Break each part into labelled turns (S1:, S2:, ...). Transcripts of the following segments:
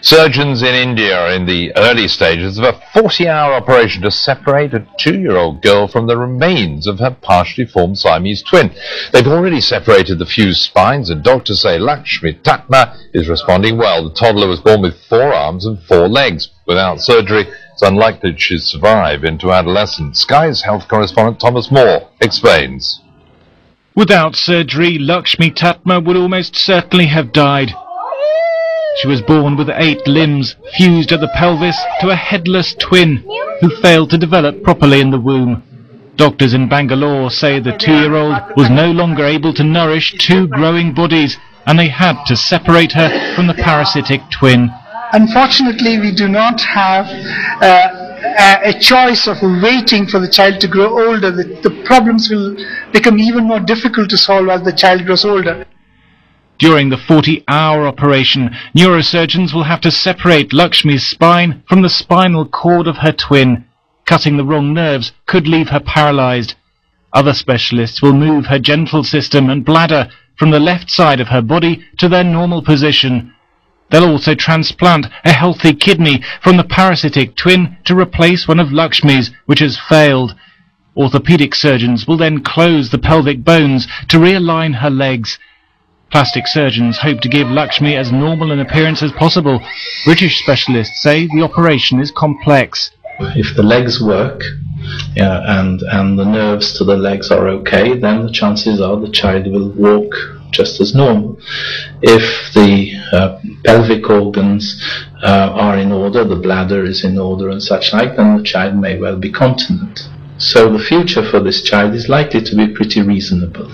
S1: Surgeons in India are in the early stages of a 40-hour operation to separate a 2-year-old girl from the remains of her partially formed Siamese twin. They've already separated the fused spines, and doctors say Lakshmi Tatma is responding well. The toddler was born with 4 arms and 4 legs. Without surgery, it's unlikely she'll survive into adolescence. Sky's health correspondent Thomas Moore explains.
S2: Without surgery, Lakshmi Tatma would almost certainly have died. She was born with 8 limbs, fused at the pelvis to a headless twin who failed to develop properly in the womb. Doctors in Bangalore say the 2-year-old was no longer able to nourish 2 growing bodies, and they had to separate her from the parasitic twin.
S3: Unfortunately, we do not have a choice of waiting for the child to grow older. The problems will become even more difficult to solve as the child grows older.
S2: During the 40-hour operation, neurosurgeons will have to separate Lakshmi's spine from the spinal cord of her twin. Cutting the wrong nerves could leave her paralyzed. Other specialists will move her genital system and bladder from the left side of her body to their normal position. They'll also transplant a healthy kidney from the parasitic twin to replace one of Lakshmi's, which has failed. Orthopedic surgeons will then close the pelvic bones to realign her legs. Plastic surgeons hope to give Lakshmi as normal an appearance as possible. British specialists say the operation is complex.
S4: If the legs work and the nerves to the legs are okay, then the chances are the child will walk just as normal. If the pelvic organs are in order, the bladder is in order and such like, then the child may well be continent. So the future for this child is likely to be pretty reasonable.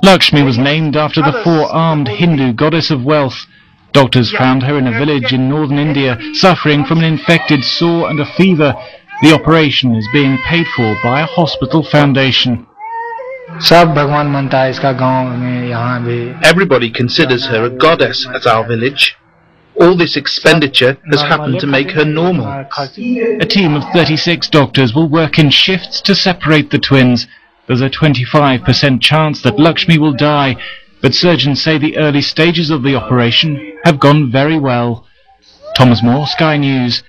S2: Lakshmi was named after the 4-armed Hindu goddess of wealth. Doctors found her in a village in northern India, suffering from an infected sore and a fever. The operation is being paid for by a hospital foundation.
S5: Everybody considers her a goddess at our village. All this expenditure has happened to make her normal.
S2: A team of 36 doctors will work in shifts to separate the twins. There's a 25% chance that Lakshmi will die, but surgeons say the early stages of the operation have gone very well. Thomas Moore, Sky News.